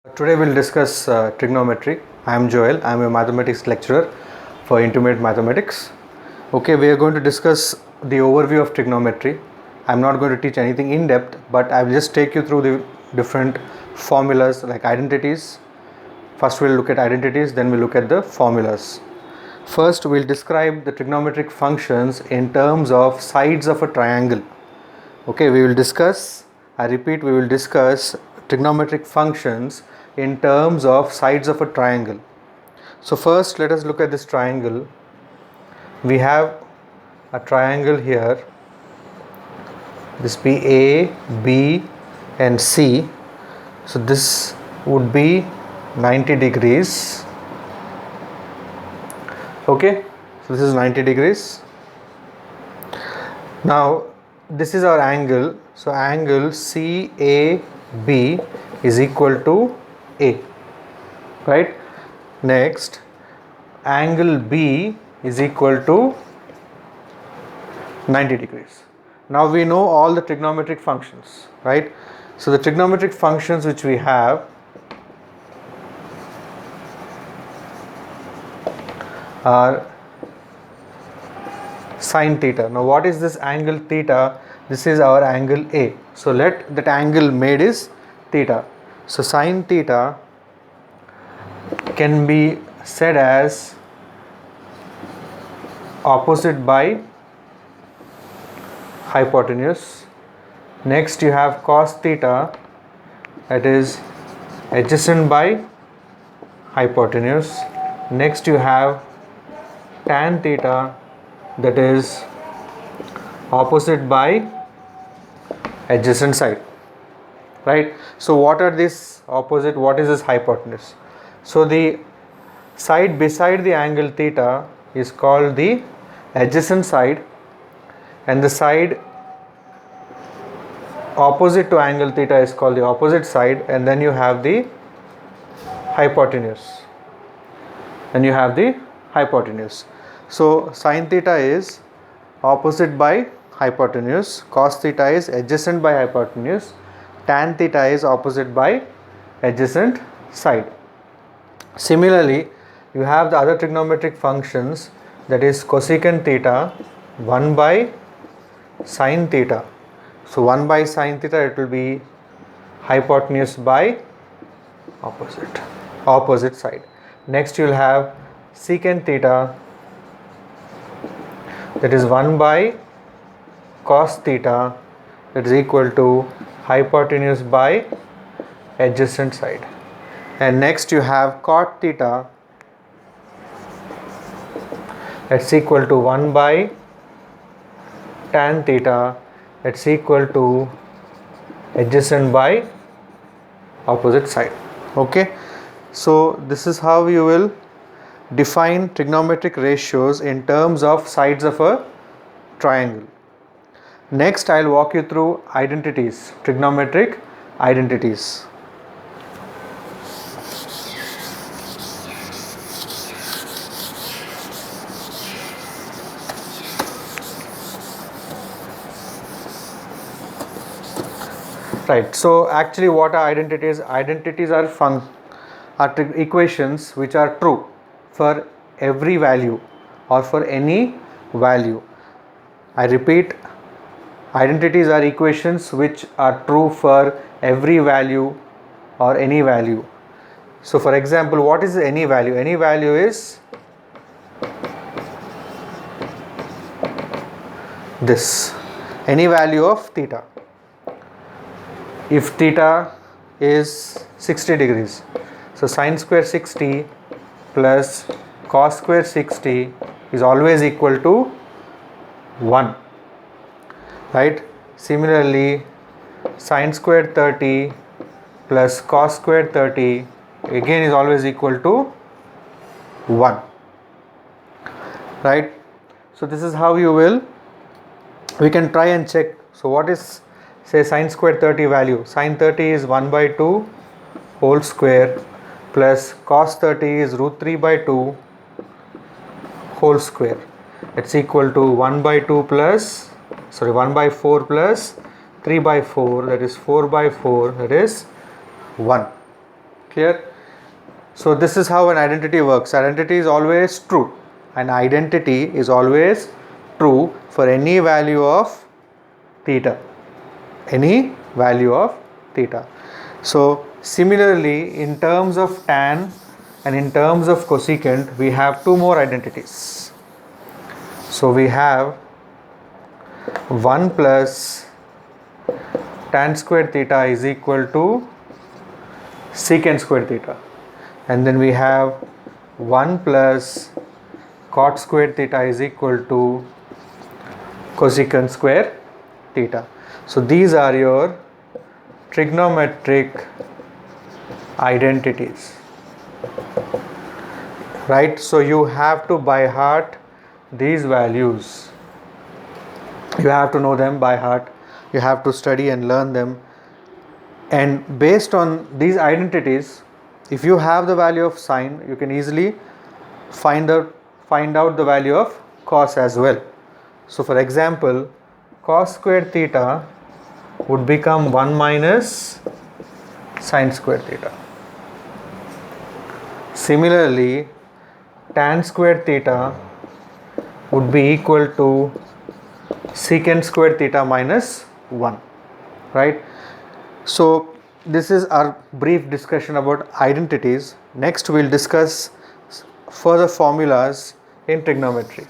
Today we'll discuss trigonometry. I am Joel. I am a mathematics lecturer for intermediate mathematics. Okay, we are going to discuss the overview of trigonometry. I'm not going to teach anything in depth, but I will just take you through the different formulas like identities. First we'll look at identities, then we'll look at the formulas. First we'll describe the trigonometric functions in terms of sides of a triangle. Okay, we will discuss, I repeat, we will discuss trigonometric functions in terms of sides of a triangle. So first let us look at this triangle. We have a triangle here, this be A, B and C. So this would be 90 degrees. Okay, so this is 90 degrees. Now this is our angle. So angle CAB is equal to A, right? Next, angle B is equal to 90 degrees. Now we know all the trigonometric functions, right? So the trigonometric functions which we have are sine theta. Now what is this angle theta? This is our angle A. So let that angle made is theta. So sine theta can be said as opposite by hypotenuse. Next you have cos theta, that is adjacent by hypotenuse. Next you have tan theta, that is opposite by adjacent side, right? So what are these opposite, what is this hypotenuse? So the side beside the angle theta is called the adjacent side, and the side opposite to angle theta is called the opposite side, and then you have the hypotenuse, So sine theta is opposite by hypotenuse, cos theta is adjacent by hypotenuse, tan theta is opposite by adjacent side. Similarly, you have the other trigonometric functions, that is cosecant theta 1 by sine theta. So 1 by sine theta, it will be hypotenuse by opposite side. Next you will have secant theta, that is 1 by cos theta, that is equal to hypotenuse by adjacent side. And next you have cot theta, that's equal to 1 by tan theta, that's equal to adjacent by opposite side. Okay, so this is how you will define trigonometric ratios in terms of sides of a triangle. Next I will walk you through identities, trigonometric identities. Right, so actually what are identities? Identities are equations which are true for every value or for any value. I repeat, identities are equations which are true for every value or any value. So for example, what is any value? Any value is this, any value of theta. If theta is 60 degrees, so sine square 60 plus cos square 60 is always equal to 1, right? Similarly, sine square 30 plus cos square 30 again is always equal to 1, right? So this is how we can try and check. So what is, say, sine square 30 value? Sine 30 is 1 by 2 whole square plus cos 30 is root 3 by 2 whole square. It's equal to 1 by 4 plus 3 by 4, that is 4 by 4, that is 1. Clear? So this is how an identity works. Identity is always true. An identity is always true for any value of theta. Any value of theta. So similarly, in terms of tan and in terms of cosecant, we have two more identities. So we have 1 plus tan squared theta is equal to secant squared theta, and then we have 1 plus cot squared theta is equal to cosecant square theta. So these are your trigonometric identities, right? So you have to by heart these values. You have to know them by heart. You have to study and learn them. And based on these identities, if you have the value of sine, you can easily find out the value of cos as well. So for example, cos squared theta would become 1 minus sine squared theta. Similarly, tan squared theta would be equal to secant squared theta minus 1, right? So this is our brief discussion about identities. Next we'll discuss further formulas in trigonometry.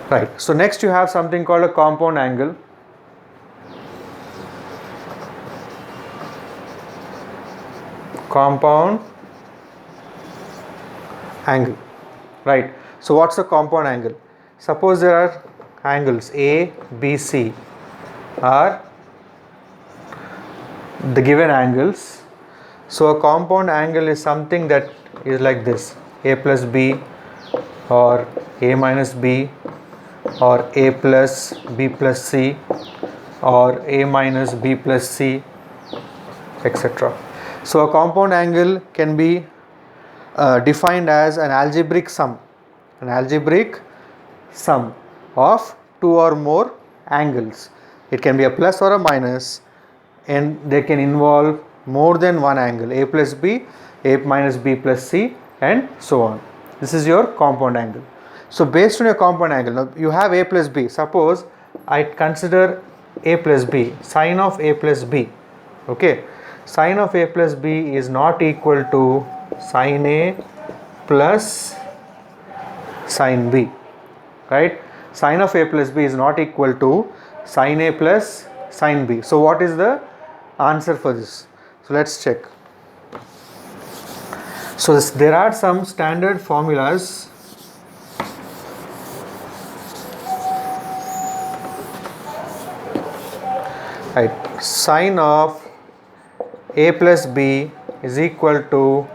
Right, so next you have something called a compound angle. Compound angle, right? So what's a compound angle? Suppose there are angles A, B, C are the given angles. So a compound angle is something that is like this: A plus B, or A minus B, or A plus B plus C, or A minus B plus C, etc. So a compound angle can be defined as an algebraic sum of two or more angles. It can be a plus or a minus, and they can involve more than one angle: A plus B, A minus B plus C, and so on. This is your compound angle. So based on your compound angle, now you have A plus B. Suppose I consider A plus B, sine of A plus B. Okay, sine of A plus B is not equal to sine A plus sine B, right? Sine of A plus B is not equal to sine A plus sine B. So what is the answer for this? So let's check. So there are some standard formulas. Right, sine of A plus B is equal to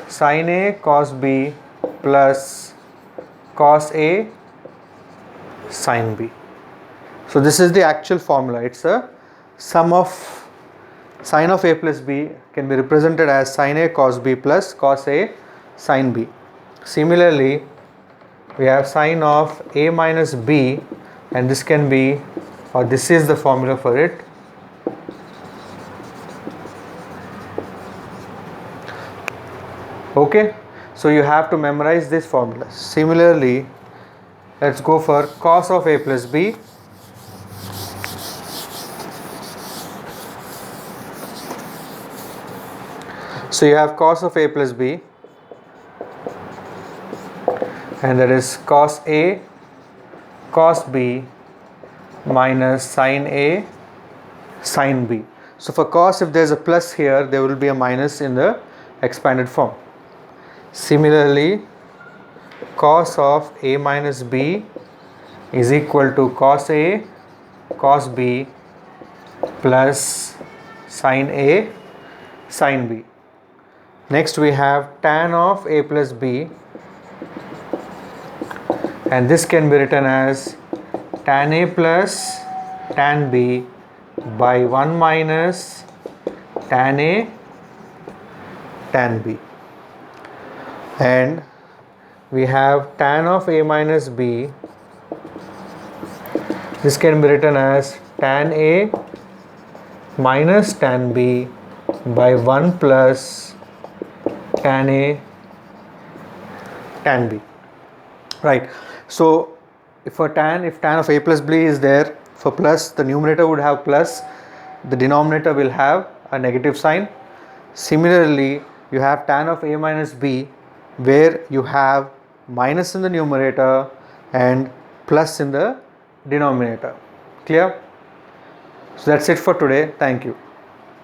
sine A cos B plus cos A sine B. So this is the actual formula. It's a sum of sine of A plus B can be represented as sine A cos B plus cos A sine B. Similarly, we have sine of A minus B, and this can be, or this is the formula for it. Okay, so you have to memorize this formula. Similarly, let's go for cos of A plus B. So you have cos of A plus B, and that is cos A cos B minus sin A sin B. So for cos, if there is a plus here, there will be a minus in the expanded form. Similarly, cos of A minus B is equal to cos A cos B plus sin A sin B. Next we have tan of A plus B, and this can be written as tan A plus tan B by 1 minus tan A tan B. And we have tan of a minus b. This can be written as tan a minus tan b by 1 plus tan a tan b. Right. So if tan of a plus b is there, for plus, the numerator would have plus, the denominator will have a negative sign. Similarly, you have tan of a minus b, where you have minus in the numerator and plus in the denominator. Clear? So that's it for today. Thank you.